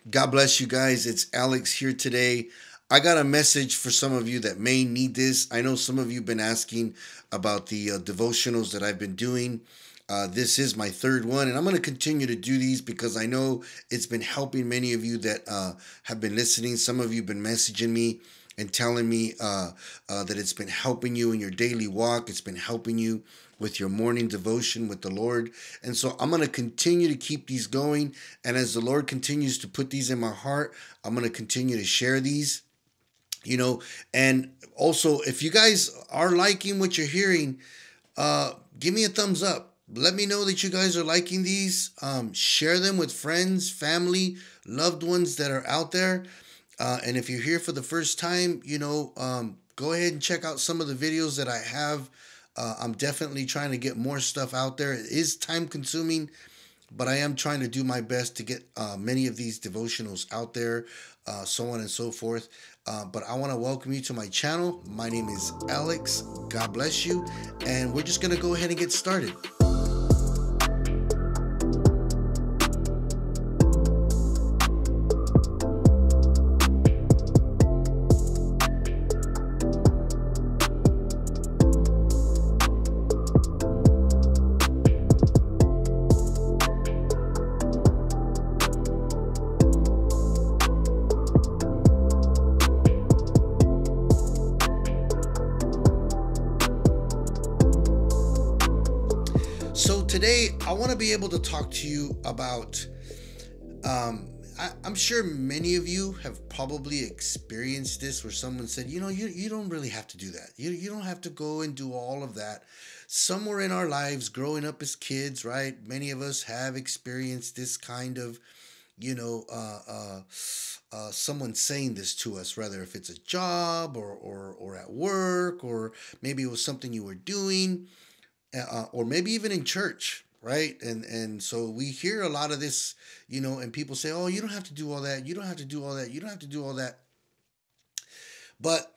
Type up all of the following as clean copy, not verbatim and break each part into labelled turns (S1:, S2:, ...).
S1: God bless you guys. It's Alex here today. I got a message for some of you that may need this. I know some of you have been asking about the devotionals that I've been doing. This is my third one, and I'm going to continue to do these because I know it's been helping many of you that have been listening. Some of you have been messaging me and telling me that it's been helping you in your daily walk. It's been helping you with your morning devotion with the Lord. And so I'm going to continue to keep these going. And as the Lord continues to put these in my heart, I'm going to continue to share these, you know. And also, if you guys are liking what you're hearing, give me a thumbs up. Let me know that you guys are liking these. Share them with friends, family, loved ones that are out there. And if you're here for the first time, go ahead and check out some of the videos that I have. I'm definitely trying to get more stuff out there. It is time consuming, but I am trying to do my best to get many of these devotionals out there, so on and so forth. But I want to welcome you to my channel. My name is Alex. God bless you. And we're just going to go ahead and get started. So today I want to be able to talk to you about, I'm sure many of you have probably experienced this where someone said, you don't really have to do that. You don't have to go and do all of that. Somewhere in our lives, growing up as kids, right? Many of us have experienced this kind of, someone saying this to us, whether if it's a job or at work, or maybe it was something you were doing, or maybe even in church, right? And so we hear a lot of this, and people say, "Oh, you don't have to do all that. You don't have to do all that. You don't have to do all that." But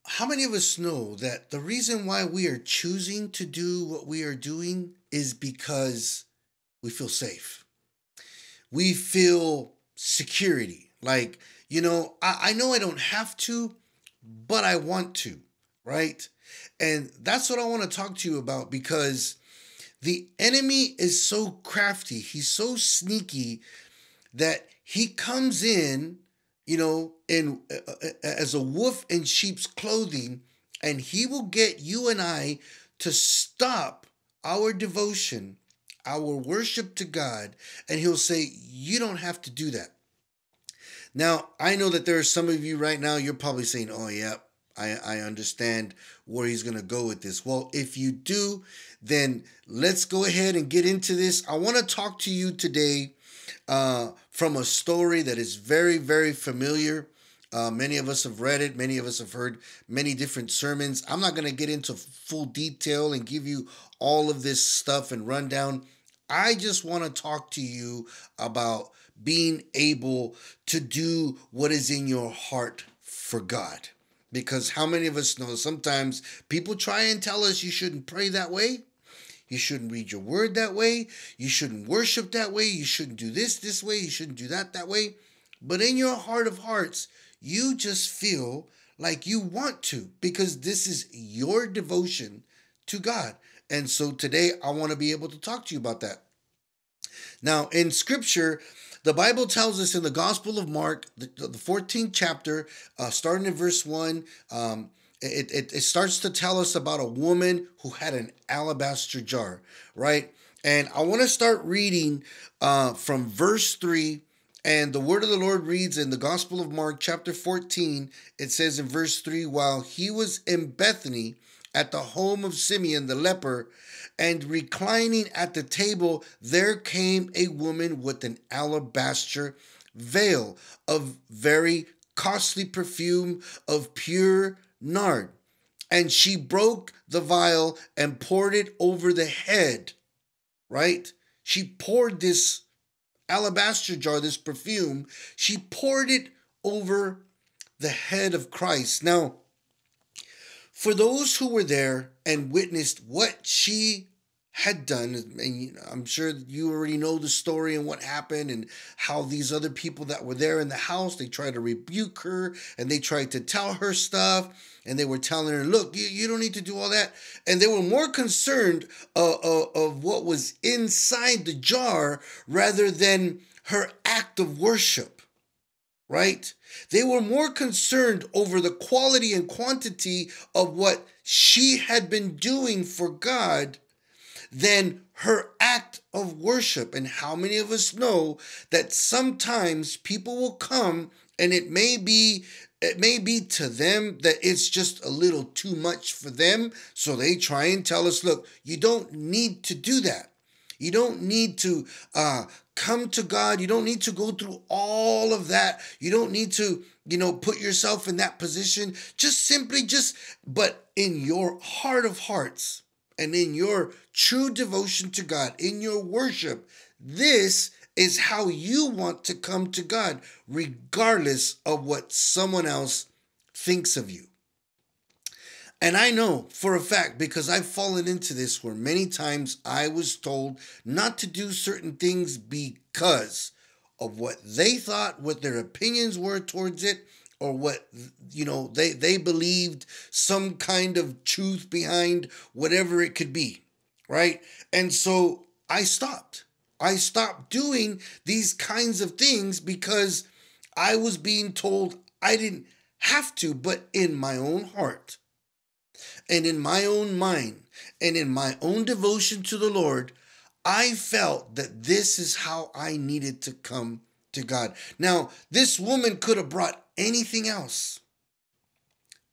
S1: how many of us know that the reason why we are choosing to do what we are doing is because we feel safe? We feel security. Like, I know I don't have to, but I want to, right? And that's what I want to talk to you about, because the enemy is so crafty. He's so sneaky that he comes in, as a wolf in sheep's clothing, and he will get you and I to stop our devotion, our worship to God, and he'll say, you don't have to do that. Now, I know that there are some of you right now, you're probably saying, oh, yeah, I understand where he's going to go with this. Well, if you do, then let's go ahead and get into this. I want to talk to you today from a story that is very, very familiar. Many of us have read it. Many of us have heard many different sermons. I'm not going to get into full detail and give you all of this stuff and rundown. I just want to talk to you about being able to do what is in your heart for God. Because how many of us know sometimes people try and tell us you shouldn't pray that way, you shouldn't read your word that way, you shouldn't worship that way, you shouldn't do this way, you shouldn't do that way. But in your heart of hearts, you just feel like you want to, because this is your devotion to God. And so today I want to be able to talk to you about that. Now, in Scripture, the Bible tells us in the Gospel of Mark, the 14th chapter, starting in verse 1, it starts to tell us about a woman who had an alabaster jar, right? And I want to start reading from verse 3. And the word of the Lord reads in the Gospel of Mark, chapter 14, it says in verse 3, while he was in Bethany at the home of Simeon the leper, and reclining at the table, there came a woman with an alabaster veil of very costly perfume of pure nard. And she broke the vial and poured it over the head, right? She poured this alabaster jar, this perfume, she poured it over the head of Christ. Now, for those who were there and witnessed what she had done, and I'm sure you already know the story and what happened, and how these other people that were there in the house, they tried to rebuke her, and they tried to tell her stuff, and they were telling her, look, you don't need to do all that. And they were more concerned of what was inside the jar rather than her act of worship, right? They were more concerned over the quality and quantity of what she had been doing for God than her act of worship. And how many of us know that sometimes people will come, and it may be to them that it's just a little too much for them, so they try and tell us, look, you don't need to do that. You don't need to come to God. You don't need to go through all of that. You don't need to, put yourself in that position. But in your heart of hearts, and in your true devotion to God, in your worship, this is how you want to come to God, regardless of what someone else thinks of you. And I know for a fact, because I've fallen into this, where many times I was told not to do certain things because of what they thought, what their opinions were towards it, or what, they believed some kind of truth behind whatever it could be, right? And so I stopped. I stopped doing these kinds of things because I was being told I didn't have to, but in my own heart and in my own mind and in my own devotion to the Lord, I felt that this is how I needed to come to God. Now, this woman could have brought anything else,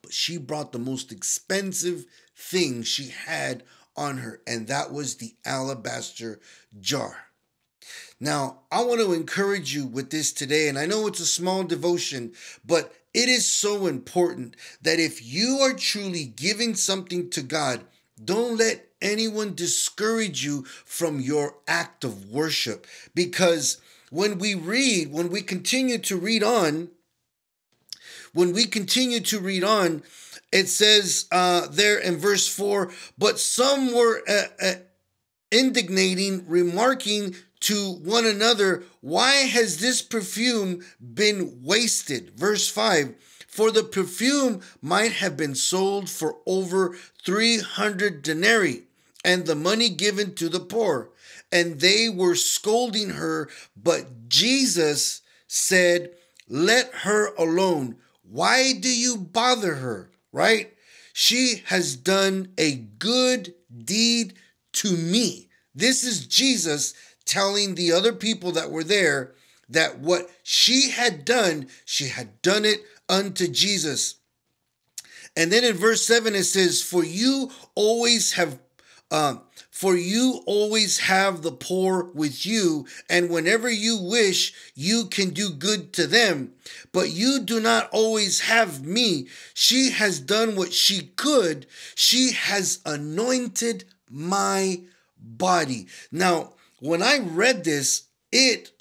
S1: but she brought the most expensive thing she had on her, and that was the alabaster jar. Now, I want to encourage you with this today, and I know it's a small devotion, but it is so important that if you are truly giving something to God, don't let anyone discourage you from your act of worship. Because when we continue to read on, it says there in verse 4, but some were indignating, remarking to one another, why has this perfume been wasted? Verse 5, for the perfume might have been sold for over 300 denarii, and the money given to the poor. And they were scolding her, but Jesus said, let her alone. Why do you bother her? Right? She has done a good deed to me. This is Jesus telling the other people that were there that what she had done it unto Jesus. And then in verse 7 it says, for you always have the poor with you, and whenever you wish, you can do good to them. But you do not always have me. She has done what she could. She has anointed my body. Now, when I read this, it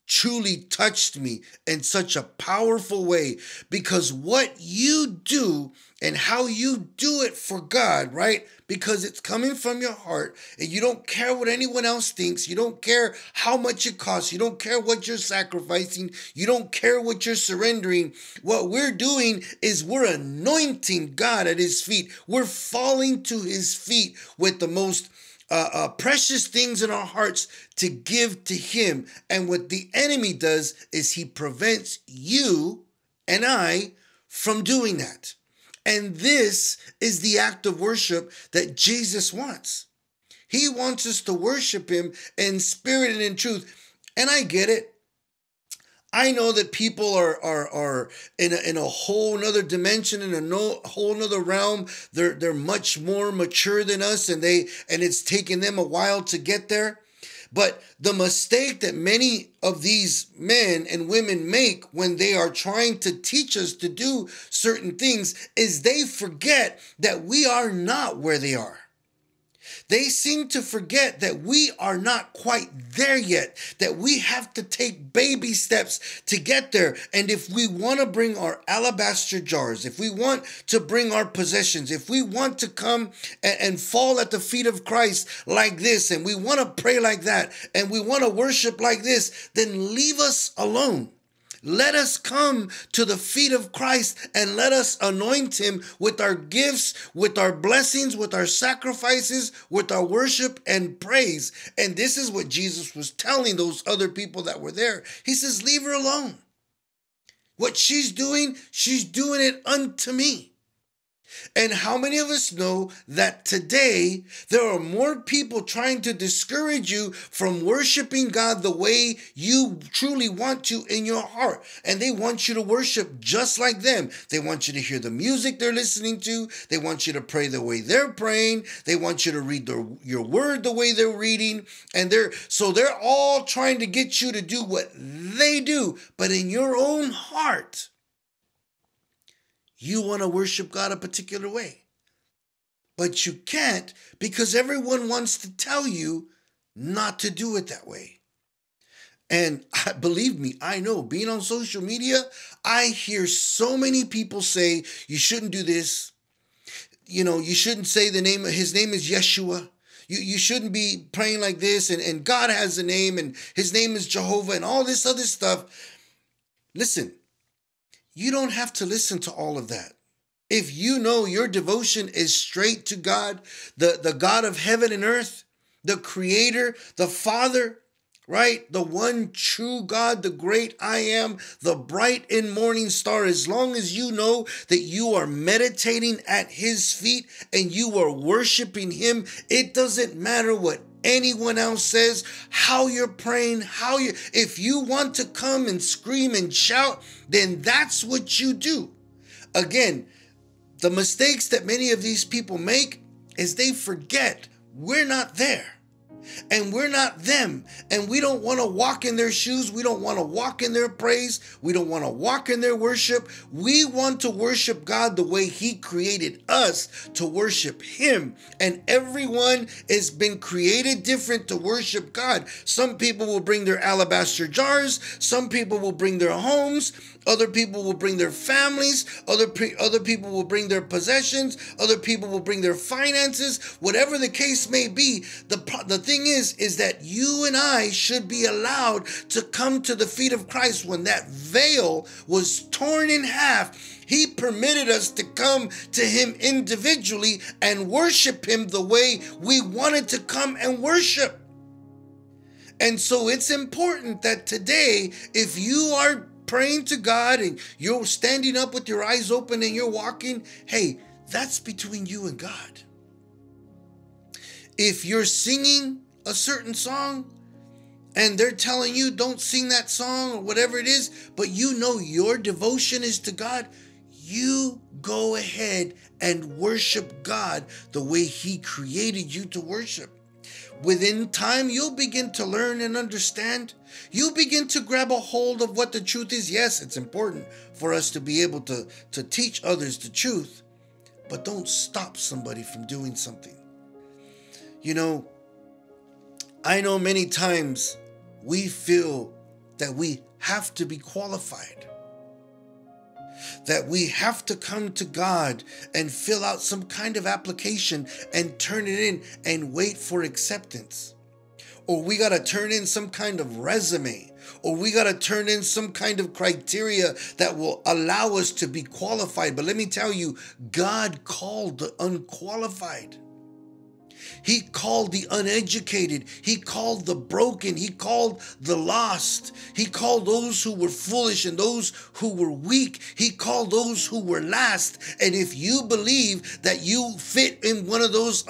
S1: truly touched me in such a powerful way, because what you do and how you do it for God, right? Because it's coming from your heart, and you don't care what anyone else thinks. You don't care how much it costs. You don't care what you're sacrificing. You don't care what you're surrendering. What we're doing is we're anointing God at his feet. We're falling to his feet with the most precious things in our hearts to give to him. And what the enemy does is he prevents you and I from doing that. And this is the act of worship that Jesus wants. He wants us to worship him in spirit and in truth. And I get it. I know that people are in a whole nother dimension, in a whole nother realm. They're much more mature than us, and it's taken them a while to get there. But the mistake that many of these men and women make when they are trying to teach us to do certain things is they forget that we are not where they are. They seem to forget that we are not quite there yet, that we have to take baby steps to get there. And if we want to bring our alabaster jars, if we want to bring our possessions, if we want to come and fall at the feet of Christ like this, and we want to pray like that, and we want to worship like this, then leave us alone. Let us come to the feet of Christ and let us anoint him with our gifts, with our blessings, with our sacrifices, with our worship and praise. And this is what Jesus was telling those other people that were there. He says, leave her alone. What she's doing it unto me. And how many of us know that today there are more people trying to discourage you from worshiping God the way you truly want to in your heart? And they want you to worship just like them. They want you to hear the music they're listening to. They want you to pray the way they're praying. They want you to read your word the way they're reading. And they're all trying to get you to do what they do. But in your own heart, you want to worship God a particular way. But you can't because everyone wants to tell you not to do it that way. And believe me, I know, being on social media, I hear so many people say, you shouldn't do this. You know, you shouldn't say his name is Yeshua. You shouldn't be praying like this. And God has a name and his name is Jehovah and all this other stuff. Listen. You don't have to listen to all of that. If you know your devotion is straight to God, the God of heaven and earth, the creator, the Father, right? The one true God, the great I am, the bright and morning star. As long as you know that you are meditating at his feet and you are worshiping him, it doesn't matter what anyone else says, how you're praying, if you want to come and scream and shout, then that's what you do. Again, the mistakes that many of these people make is they forget we're not there. And we're not them. And we don't want to walk in their shoes. We don't want to walk in their praise. We don't want to walk in their worship. We want to worship God the way he created us to worship him. And everyone has been created different to worship God. Some people will bring their alabaster jars. Some people will bring their homes. Other people will bring their families. Other people will bring their possessions. Other people will bring their finances. Whatever the case may be, the thing is that you and I should be allowed to come to the feet of Christ. When that veil was torn in half, he permitted us to come to him individually and worship him the way we wanted to come and worship. And so it's important that today, if you are praying to God and you're standing up with your eyes open and you're walking, hey, that's between you and God. If you're singing a certain song and they're telling you don't sing that song or whatever it is, but you know your devotion is to God, you go ahead and worship God the way he created you to worship. Within time, you'll begin to learn and understand. You'll begin to grab a hold of what the truth is. Yes, it's important for us to be able to teach others the truth, but don't stop somebody from doing something. You know, I know many times we feel that we have to be qualified, that we have to come to God and fill out some kind of application and turn it in and wait for acceptance. Or we got to turn in some kind of resume, or we got to turn in some kind of criteria that will allow us to be qualified. But let me tell you, God called the unqualified. He called the uneducated. He called the broken. He called the lost. He called those who were foolish and those who were weak. He called those who were last. And if you believe that you fit in one of those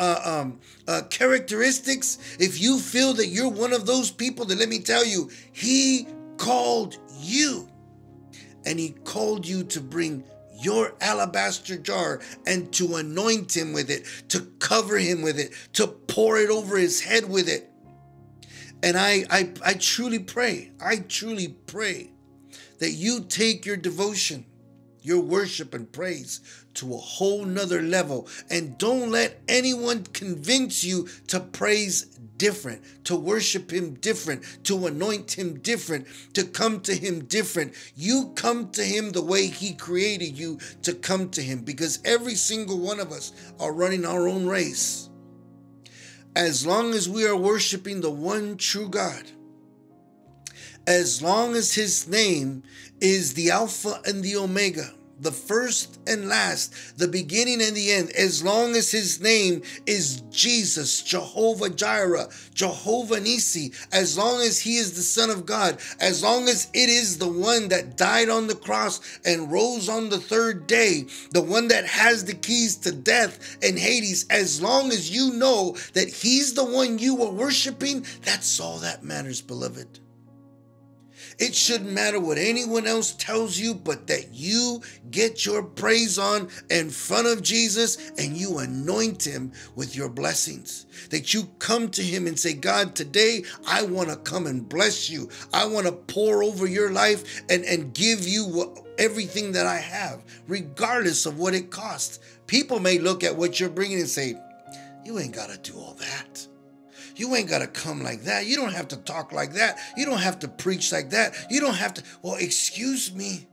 S1: characteristics, if you feel that you're one of those people, then let me tell you, he called you. And he called you to bring your alabaster jar and to anoint him with it, to cover him with it, to pour it over his head with it. And I truly pray that you take your devotion your worship and praise to a whole nother level. And don't let anyone convince you to praise different, to worship him different, to anoint him different, to come to him different. You come to him the way he created you to come to him, because every single one of us are running our own race. As long as we are worshiping the one true God, as long as his name is the Alpha and the Omega, the first and last, the beginning and the end, as long as his name is Jesus, Jehovah Jireh, Jehovah Nissi, as long as he is the Son of God, as long as it is the one that died on the cross and rose on the third day, the one that has the keys to death and Hades, as long as you know that he's the one you are worshiping, that's all that matters, beloved. It shouldn't matter what anyone else tells you, but that you get your praise on in front of Jesus and you anoint him with your blessings. That you come to him and say, God, today I want to come and bless you. I want to pour over your life and give you everything that I have, regardless of what it costs. People may look at what you're bringing and say, you ain't got to do all that. You ain't got to come like that. You don't have to talk like that. You don't have to preach like that. You don't have to. Well, excuse me,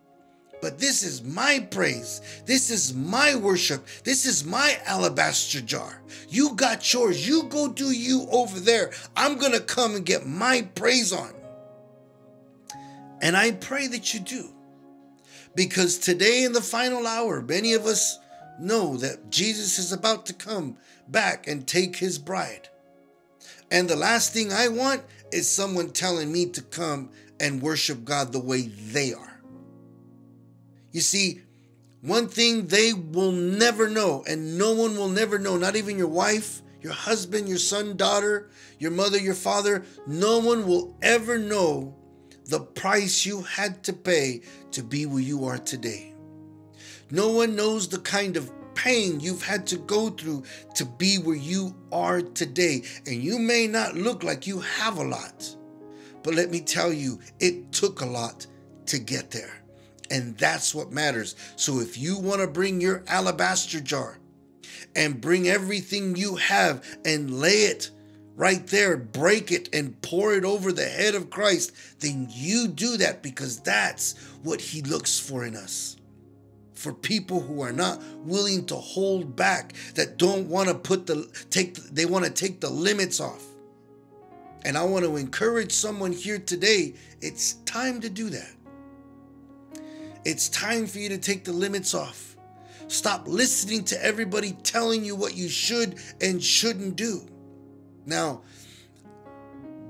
S1: but this is my praise. This is my worship. This is my alabaster jar. You got yours. You go do you over there. I'm going to come and get my praise on. And I pray that you do. Because today in the final hour, many of us know that Jesus is about to come back and take his bride. And the last thing I want is someone telling me to come and worship God the way they are. You see, one thing they will never know, and no one will never know, not even your wife, your husband, your son, daughter, your mother, your father, no one will ever know the price you had to pay to be where you are today. No one knows the kind of pain you've had to go through to be where you are today. And you may not look like you have a lot, but let me tell you, it took a lot to get there. And that's what matters. So if you want to bring your alabaster jar and bring everything you have and lay it right there, break it and pour it over the head of Christ, then you do that, because that's what he looks for in us. For people who are not willing to hold back, that don't want to they want to take the limits off. And I want to encourage someone here today, it's time to do that. It's time for you to take the limits off. Stop listening to everybody telling you what you should and shouldn't do. Now,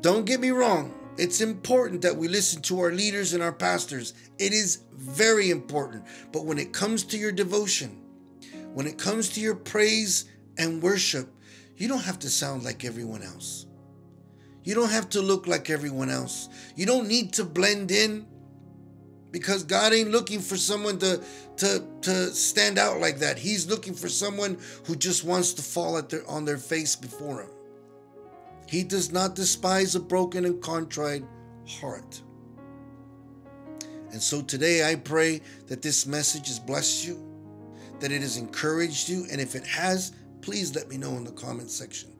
S1: don't get me wrong. It's important that we listen to our leaders and our pastors. It is very important. But when it comes to your devotion, when it comes to your praise and worship, you don't have to sound like everyone else. You don't have to look like everyone else. You don't need to blend in, because God ain't looking for someone to stand out like that. He's looking for someone who just wants to fall on their face before him. He does not despise a broken and contrite heart. And so today I pray that this message has blessed you, that it has encouraged you. And if it has, please let me know in the comment section.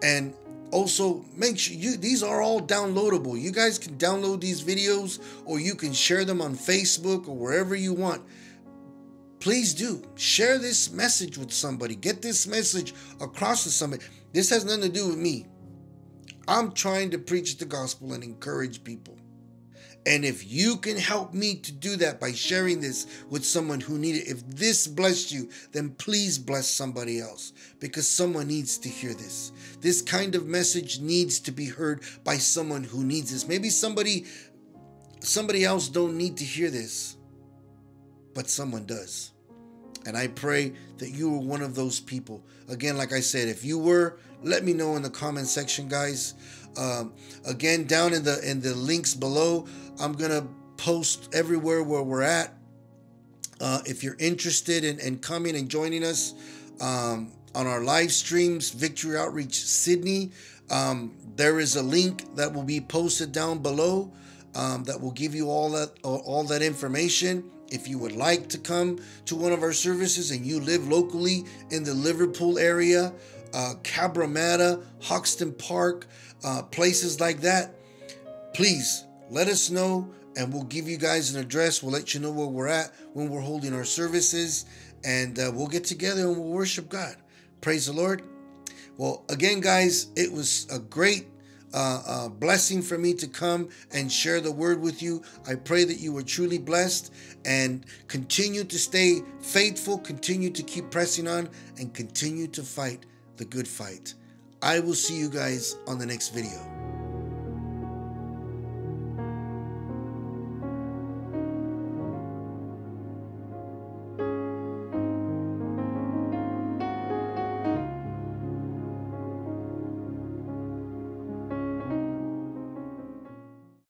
S1: And also make sure these are all downloadable. You guys can download these videos, or you can share them on Facebook or wherever you want. Please do share this message with somebody. Get this message across to somebody. This has nothing to do with me. I'm trying to preach the gospel and encourage people. And if you can help me to do that by sharing this with someone who needs it, if this blessed you, then please bless somebody else, because someone needs to hear this. This kind of message needs to be heard by someone who needs this. Maybe somebody else don't need to hear this, but someone does. And I pray that you are one of those people. Again, like I said, if you were, let me know in the comment section, guys. Again, down in the links below, I'm gonna post everywhere where we're at. If you're interested in coming and joining us on our live streams, Victory Outreach Sydney, there is a link that will be posted down below. that will give you all that information. If you would like to come to one of our services and you live locally in the Liverpool area, Cabramatta, Hoxton Park, places like that, please let us know and we'll give you guys an address. We'll let you know where we're at when we're holding our services, and we'll get together and we'll worship God. Praise the Lord. Well, again, guys, it was a great blessing for me to come and share the word with you. I pray that you were truly blessed, and continue to stay faithful, continue to keep pressing on, and continue to fight the good fight. I will see you guys on the next video.